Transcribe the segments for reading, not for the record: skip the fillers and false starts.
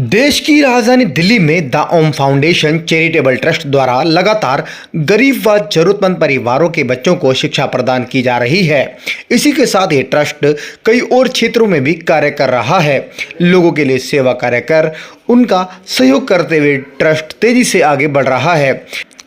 देश की राजधानी दिल्ली में the Om foundation charitable trust द्वारा लगातार गरीब व जरूरतमंद परिवारों के बच्चों को शिक्षा प्रदान की जा रही है। इसी के साथ ये ट्रस्ट कई और क्षेत्रों में भी कार्य कर रहा है। लोगों के लिए सेवा कार्य कर उनका सहयोग करते हुए ट्रस्ट तेजी से आगे बढ़ रहा है।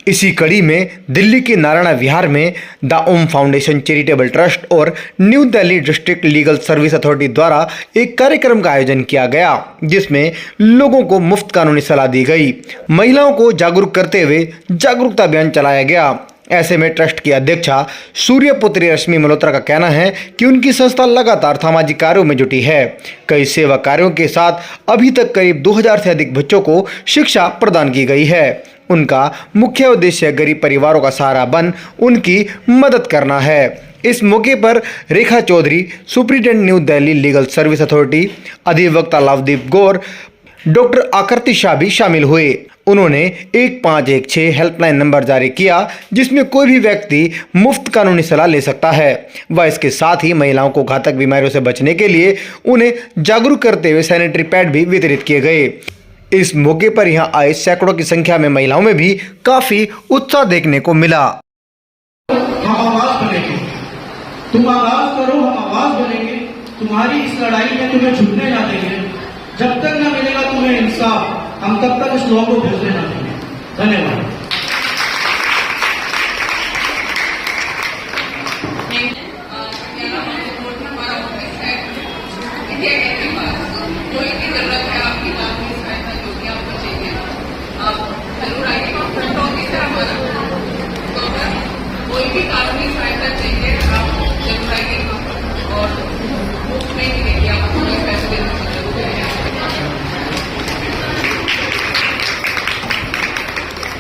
इसी कड़ी में दिल्ली के नारायण विहार में the Om foundation charitable trust और new Delhi district legal service authority द्वारा एक कार्यक्रम का आयोजन किया गया, जिसमें लोगों को मुफ्त कानूनी सलाह दी गई। महिलाओं को जागरूक करते हुए जागरूकता अभियान चलाया गया। ऐसे में ट्रस्ट की अध्यक्षा सूर्यपुत्री रश्मि मल्होत्रा का कहना है कि उनकी संस्था लगातार सामाजिक कार्यों में जुटी है। कई सेवा कार्यों के साथ अभी तक करीब 2000 से अधिक बच्चों को शिक्षा प्रदान की गई है। उनका मुख्य उद्देश्य गरीब परिवारों का सहारा बन उनकी मदद करना है। इस मौके पर Rekha Chaudhary, superintendent new Delhi legal service authority, अधिवक्ता लवदीप गौर, डॉक्टर आकृति शाह भी शामिल हुए। उन्होंने 1516 हेल्पलाइन नंबर जारी किया, जिसमें कोई भी व्यक्ति मुफ्त कानूनी सलाह ले सकता है। व इसके साथ ही महिलाओं को घातक बीमारियों से बचने के लिए उन्हें जागरूक करते हुए सैनिटरी पैड भी वितरित किए गए। इस मौके पर यहां आए सैकड़ों की संख्या में महिलाओं में भी काफी उत्साह देखने को मिला। हम आवाज बनेंगे, तुम आवाज करो, हम आवाज बनेंगे। तुम्हारी इस लड़ाई में तुम्हें झुकने ना देंगे। जब तक ना मिलेगा तुम्हें इंसाफ, हम तब तक इस लॉ को भूलने ना देंगे। धन्यवाद। कोई भी कानूनी सहायता चाहिए आप जरूर आइए और मुफ्त में ही देखिए आप अपने पैसे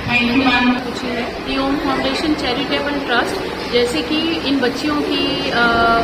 थैंक यू मैम। कुछ है दी ओम फाउंडेशन चैरिटेबल ट्रस्ट जैसे कि इन बच्चियों की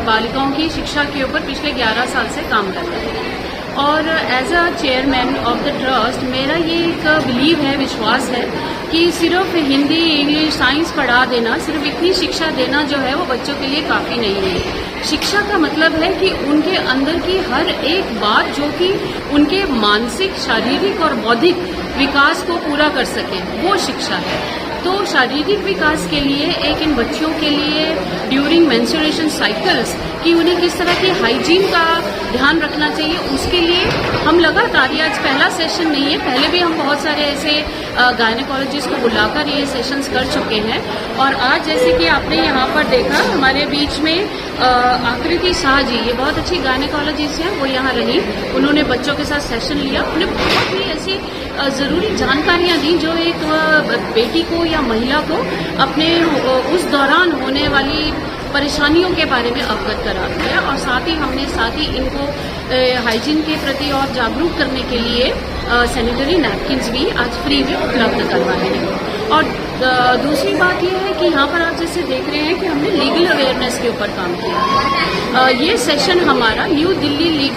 बालिकाओं की शिक्षा के ऊपर पिछले 11 साल से काम कर रहे हैं और as a chairman of the trust मेरा ये एक बिलीव है, विश्वास है कि सिर्फ हिंदी, इंग्लिश, साइंस पढ़ा देना, सिर्फ इतनी शिक्षा देना जो है वो बच्चों के लिए काफ़ी नहीं है। शिक्षा का मतलब है कि उनके अंदर की हर एक बात जो कि उनके मानसिक, शारीरिक और बौद्धिक विकास को पूरा कर सके, वो शिक्षा है। तो शारीरिक विकास के लिए एक इन बच्चियों के लिए ड्यूरिंग मेंस्ट्रुएशन साइकिल्स कि उन्हें किस तरह की हाइजीन का ध्यान रखना चाहिए, उसके लिए हम लगातार, ये आज पहला सेशन नहीं है, पहले भी हम बहुत सारे ऐसे गायनेकोलॉजिस्ट को बुलाकर ये सेशंस कर चुके हैं। और आज जैसे कि आपने यहाँ पर देखा हमारे बीच में आकृति शाह जी, ये बहुत अच्छी गायनेकोलॉजिस्ट हैं, वो यहाँ रही, उन्होंने बच्चों के साथ सेशन लिया, उन्हें बहुत ही ऐसी ज़रूरी जानकारियाँ दी जो एक बेटी को या महिला को अपने उस दौरान होने वाली परेशानियों के बारे में अवगत करा दिया। और साथ ही इनको हाइजीन के प्रति और जागरूक करने के लिए सैनिटरी नैपकिन्स भी आज फ्री में उपलब्ध करवाए हैं। और दूसरी बात यह है कि यहाँ पर आप जैसे देख रहे हैं कि हमने लीगल अवेयरनेस के ऊपर काम किया है। ये सेशन हमारा new Delhi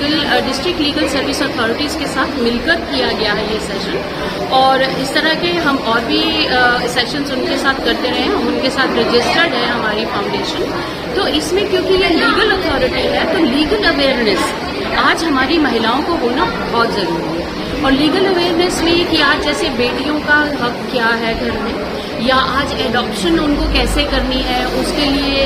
district legal service authorities के साथ मिलकर किया गया है ये सेशन। और इस तरह के हम और भी सेशंस उनके साथ करते रहे हैं, हम उनके साथ रजिस्टर्ड है हमारी फाउंडेशन। तो इसमें क्योंकि ये लीगल अथॉरिटी है तो लीगल अवेयरनेस आज हमारी महिलाओं को होना बहुत ज़रूरी है। और लीगल अवेयरनेस में कि आज जैसे बेटियों का हक क्या है घर में, या आज एडॉप्शन उनको कैसे करनी है, उसके लिए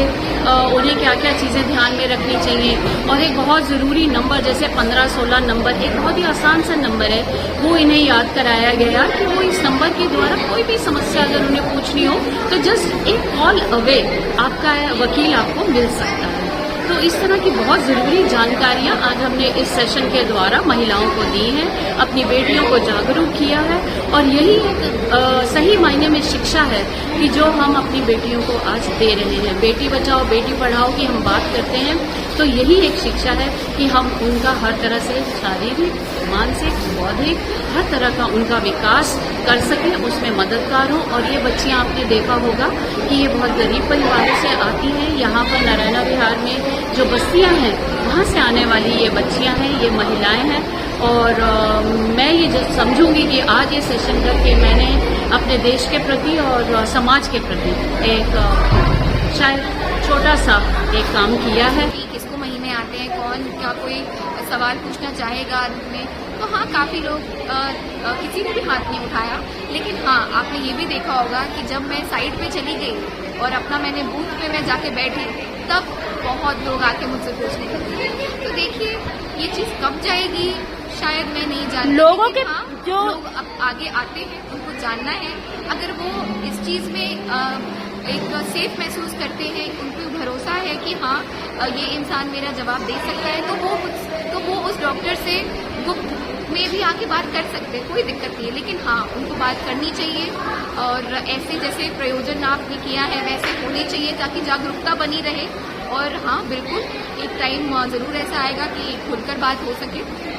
उन्हें क्या क्या चीज़ें ध्यान में रखनी चाहिए। और एक बहुत ज़रूरी नंबर जैसे 1516 नंबर, एक बहुत ही आसान सा नंबर है, वो इन्हें याद कराया गया कि वो इस नंबर के द्वारा कोई भी समस्या अगर उन्हें पूछनी हो तो जस्ट एक कॉल अवे आपका वकील आपको मिल सकता है। तो इस तरह की बहुत ज़रूरी जानकारियाँ आज हमने इस सेशन के द्वारा महिलाओं को दी हैं, अपनी बेटियों को जागरूक किया है। और यही एक सही मायने में शिक्षा है कि जो हम अपनी बेटियों को आज दे रहे हैं। बेटी बचाओ बेटी पढ़ाओ की हम बात करते हैं तो यही एक शिक्षा है कि हम उनका हर तरह से शारीरिक, मानसिक, बौद्धिक हर तरह का उनका विकास कर सकें, उसमें मददगार हों। और ये बच्चियाँ आपने देखा होगा कि ये बहुत गरीब परिवारों से आती हैं। यहाँ पर नारायण विहार में जो बस्तियाँ हैं वहाँ से आने वाली ये बच्चियाँ हैं, ये महिलाएं हैं। और मैं ये समझूंगी कि आज ये सेशन करके मैंने अपने देश के प्रति और समाज के प्रति एक शायद छोटा सा एक काम किया है। किसको महीने आते हैं, कौन क्या कोई सवाल पूछना चाहेगा में तो हाँ, काफ़ी लोग किसी ने भी हाथ नहीं उठाया, लेकिन हाँ, आपने ये भी देखा होगा कि जब मैं साइड पे चली गई और अपना मैंने बूथ पे मैं जाके बैठी, तब बहुत लोग आके मुझसे पूछने लगे। तो देखिए, ये चीज़ कब जाएगी शायद मैं नहीं जानती, लोगों लेकिन के हाँ, जो- लोग अब आगे आते हैं, उनको जानना है। अगर वो इस चीज़ में एक सेफ महसूस करते हैं, उनको भरोसा है कि हाँ, ये इंसान मेरा जवाब दे सकता है, तो वो उस डॉक्टर से गुप्त में भी आके बात कर सकते हैं, कोई दिक्कत नहीं है। लेकिन हाँ, उनको बात करनी चाहिए और ऐसे जैसे प्रयोजन आपने किया है वैसे होने चाहिए, ताकि जागरूकता बनी रहे। और हाँ, बिल्कुल एक टाइम ज़रूर ऐसा आएगा कि खुलकर बात हो सके।